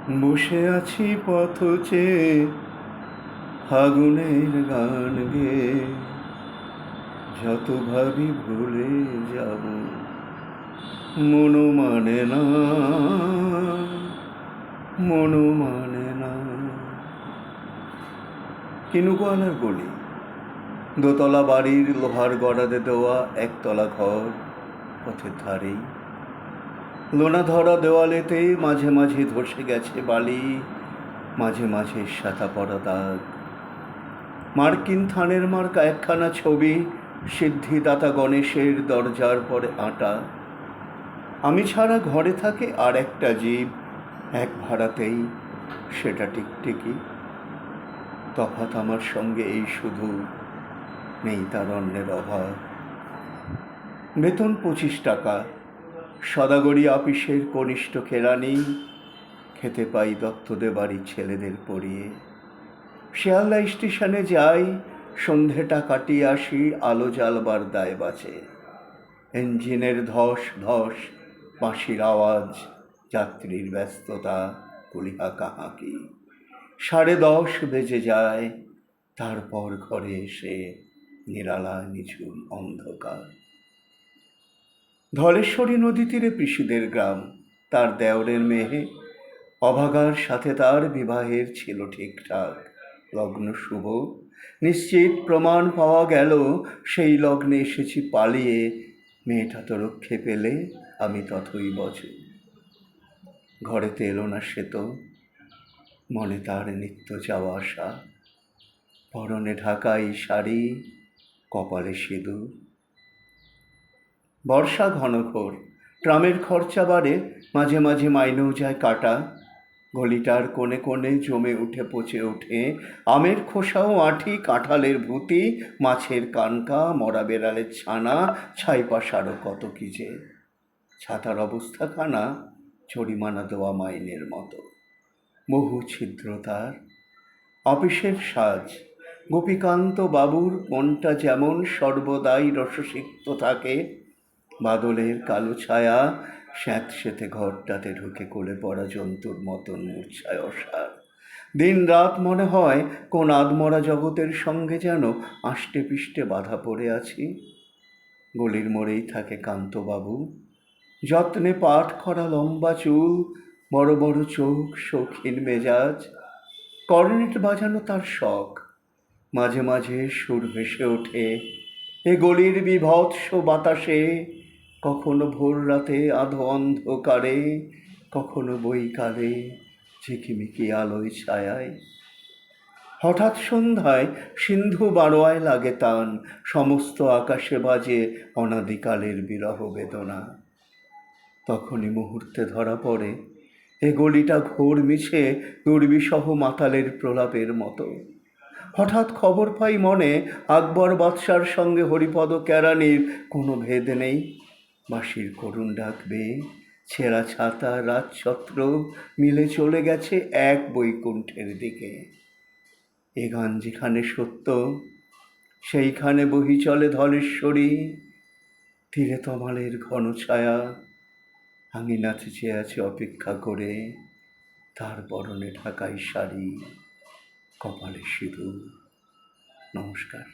বসে আছি পথ চেয়ে ফাগুনের গান গেয়ে, যত ভাবি ভুলে যাব মনও মানে না, মনও মানে না। কিনুগোয়ালার গলি, দোতলা বাড়ির লোহার গড়াদে দেওয়া একতলা ঘর পথের ধারেই। লোনা ধরা দেওয়ালেতে মাঝে মাঝে ধসে গেছে বালি, মাঝে মাঝে সাদা পড়া দাগ। মার্কিন থানের মার্কা একখানা ছবি সিদ্ধিদাতা গণেশের দরজার পরে আঁটা। আমি ছাড়া ঘরে থাকে আর একটা জীব, এক ভাড়াতেই, সেটা টিকটিকি। তফাৎ আমার সঙ্গে এই শুধু, নেই তার অন্যের অভাব। বেতন 25 টাকা, সদাগরি আপিসের কনিষ্ঠ কেরানি। খেতে পাই দত্তদে বাড়ির ছেলেদের পড়িয়ে। শিয়ালদা স্টেশনে যাই, সন্ধেটা কাটিয়ে আসি, আলো জ্বালবার দায় বাঁচে। ইঞ্জিনের ধস ধস, বাঁশির আওয়াজ, যাত্রীর ব্যস্ততা, কুলিহা কাহাকি। 10:30 বেজে যায়, তারপর ঘরে এসে নিরালা নিঝুম অন্ধকার। ধলেশ্বরী নদী তীরে পিসিদের গ্রাম। তার দেওরের মেয়ে অভাগার সাথে তার বিবাহের ছিল ঠিকঠাক, লগ্ন শুভ, নিশ্চিত প্রমাণ পাওয়া গেল। সেই লগ্নে এসেছি পালিয়ে, মেয়েটা তো রক্ষে পেলে, আমি ততই বছর। ঘরেতে এলো না সে তো, মনে তার নিত্য যাওয়া আসা। পরনে ঢাকাই শাড়ি, কপালে সিঁদুর। বর্ষা ঘনঘোর, ট্রামের খরচা বাড়ে, মাঝে মাঝে মাইনেও যায় কাটা। গলিটার কোণে কোণে জমে উঠে পচে ওঠে আমের খোসাও আঁঠি, কাঁঠালের ভুতি, মাছের কানকা, মরা বেড়ালের ছানা, ছাইপাশ আরও কত কি যে। ছাতার অবস্থাখানা জরিমানা দেওয়া মাইনের মতো, বহু ছিদ্র তার। অফিসের সাজ, গোপীকান্ত বাবুর মনটা যেমন সর্বদাই রসসিক্ত থাকে। বাদলের কালো ছায়া স্যাঁতসেঁতে ঘরটাতে ঢুকে কোলে পড়া জন্তুর মতন মূর্ছায় অসার। দিন রাত মনে হয় কোন আধমরা জগতের সঙ্গে যেন আষ্টে পিষ্টে বাঁধা পড়ে আছি। গলির মোড়েই থাকে কান্তবাবু, যত্নে পাট করা লম্বা চুল, বড় বড় চোখ, শৌখিন মেজাজ। কর্নেট বাজানো তার শখ। মাঝে মাঝে সুর ভেসে ওঠে এ গলির বিভৎস বাতাসে, কখনো ভোর রাতে আধো অন্ধকারে, কখনো বৈকালে ঝিকিমিকি আলোয় ছায়ায়। হঠাৎ সন্ধ্যায় সিন্ধু বারোয়ায় লাগে তান, সমস্ত আকাশে বাজে অনাদিকালের বিরহ বেদনা। তখনই মুহূর্তে ধরা পড়ে এ গলিটা ঘোর মিছে দুর্বিসহ মাতালের প্রলাপের মতো। হঠাৎ খবর পাই মনে, আকবর বাদশার সঙ্গে হরিপদ কেরানির কোনো ভেদ নেই। বাঁশির করুণ ডাকবে, ছেঁড়া ছাতা, রাজছত্র মিলে চলে গেছে এক বৈকুণ্ঠের দিকে। এ গান যেখানে সত্য, সেইখানে বহি চলে ধলেশ্বরী। তীরে তমালের ঘন ছায়া, আঙিনাতে চেয়ে আছে অপেক্ষা করে, তার পরনে ঢাকাই শাড়ি, কপালে সিঁদুর। নমস্কার।